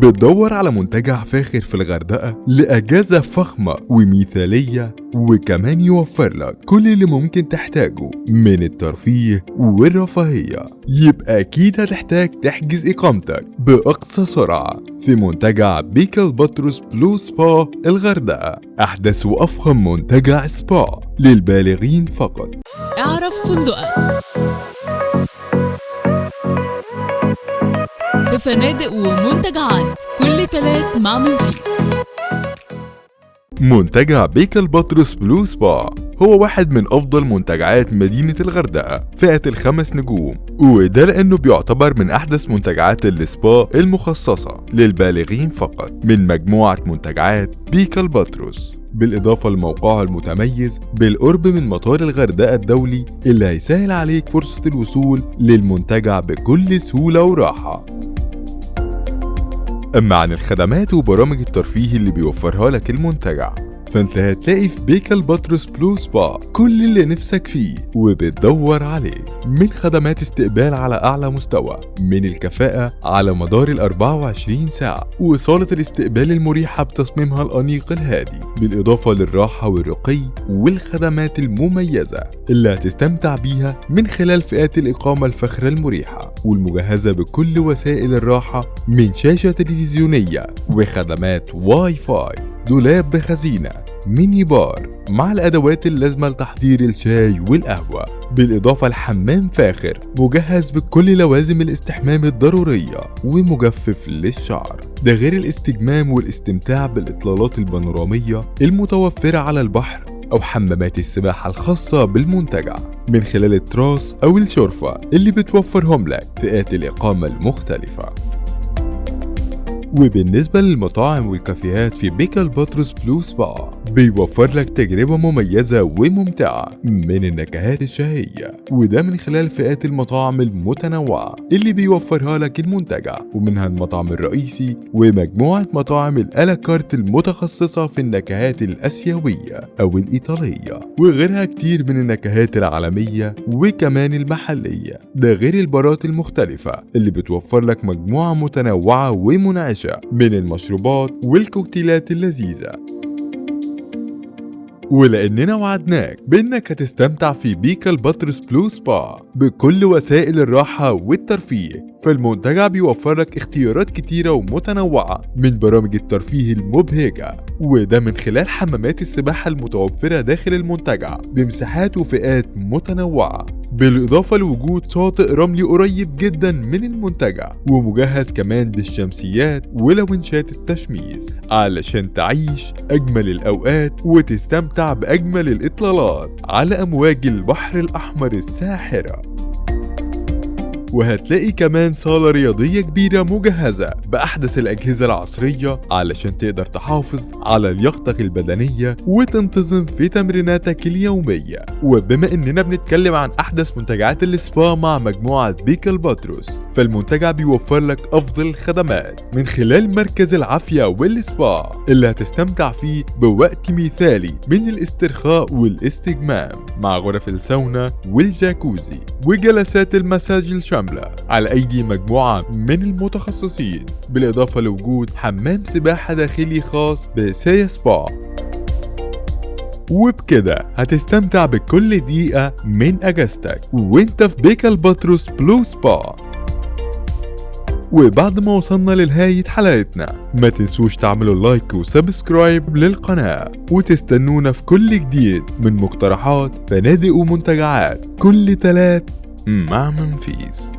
بتدور على منتجع فاخر في الغردقة لأجازة فخمة ومثالية وكمان يوفر لك كل اللي ممكن تحتاجه من الترفيه والرفاهية؟ يبقى أكيد هتحتاج تحجز إقامتك بأقصى سرعة في منتجع بيك الباتروس بلو سبا الغردقة، أحدث وأفخم منتجع سبا للبالغين فقط. اعرف فندقك في فنادق ومنتجعات كل تلات مع منفيس. منتجع بيك الباتروس بلو سبا هو واحد من أفضل منتجعات مدينة الغردقة فئة ال5 نجوم، وده لأنه بيعتبر من أحدث منتجعات السبا المخصصة للبالغين فقط من مجموعة منتجعات بيك الباتروس، بالإضافة لموقعه المتميز بالقرب من مطار الغردقة الدولي اللي هيسهل عليك فرصة الوصول للمنتجع بكل سهولة وراحة. أما عن الخدمات وبرامج الترفيه اللي بيوفرها لك المنتجع، فانت هتلاقي في بيك الباتروس بلو سبا كل اللي نفسك فيه وبتدور عليه، من خدمات استقبال على أعلى مستوى، من الكفاءة على مدار 24 ساعة، وصالة الاستقبال المريحة بتصميمها الأنيق الهادي، بالإضافة للراحة والرقي والخدمات المميزة اللي هتستمتع بيها من خلال فئات الإقامة الفخرة المريحة والمجهزة بكل وسائل الراحة، من شاشة تلفزيونية وخدمات واي فاي، دولاب بخزينة، ميني بار مع الأدوات اللازمة لتحضير الشاي والقهوة، بالإضافة لحمام فاخر مجهز بكل لوازم الاستحمام الضرورية ومجفف للشعر، ده غير الاستجمام والاستمتاع بالإطلالات البانورامية المتوفرة على البحر أو حمامات السباحة الخاصة بالمنتجع من خلال التراس أو الشرفة اللي بتوفرهم لك فئات الإقامة المختلفة. وبالنسبة للمطاعم والكافيهات في بيك الباتروس بلو سبا بيوفر لك تجربة مميزة وممتعة من النكهات الشهية، وده من خلال فئات المطاعم المتنوعة اللي بيوفرها لك المنتجع، ومنها المطعم الرئيسي ومجموعة مطاعم الألاكارت المتخصصة في النكهات الآسيوية أو الإيطالية، وغيرها كتير من النكهات العالمية وكمان المحلية، ده غير البارات المختلفة اللي بتوفر لك مجموعة متنوعة ومنعشة من المشروبات والكوكتيلات اللذيذة. ولأننا وعدناك بأنك هتستمتع في بيك الباتروس بلو سبا بكل وسائل الراحة والترفيه، فالمنتجع بيوفر لك اختيارات كتيرة ومتنوعة من برامج الترفيه المبهجة، وده من خلال حمامات السباحة المتوفرة داخل المنتجع بمساحات وفئات متنوعة، بالإضافة لوجود شاطئ رملي قريب جدا من المنتجع ومجهز كمان بالشمسيات ولونشات التشميس علشان تعيش أجمل الأوقات وتستمتع بأجمل الإطلالات على أمواج البحر الأحمر الساحرة. وهتلاقي كمان صالة رياضية كبيرة مجهزة بأحدث الأجهزة العصرية علشان تقدر تحافظ على لياقتك البدنية وتنتظم في تمريناتك اليومية. وبما إننا بنتكلم عن أحدث منتجعات السبا مع مجموعة بيك الباتروس، فالمنتجع بيوفر لك أفضل الخدمات من خلال مركز العافية والسبا اللي هتستمتع فيه بوقت مثالي من الاسترخاء والاستجمام، مع غرف الساونا والجاكوزي وجلسات المساج الشاملة على أيدي مجموعة من المتخصصين، بالإضافة لوجود حمام سباحة داخلي خاص بسايا سبا. وبكده هتستمتع بكل دقيقة من أجازتك وانت في بيك الباتروس بلو سبا. وبعد ما وصلنا لنهاية حلقتنا، ما تنسوش تعملوا لايك وسبسكرايب للقناة وتستنونا في كل جديد من مقترحات فنادق ومنتجعات كل تلات مع منفيس.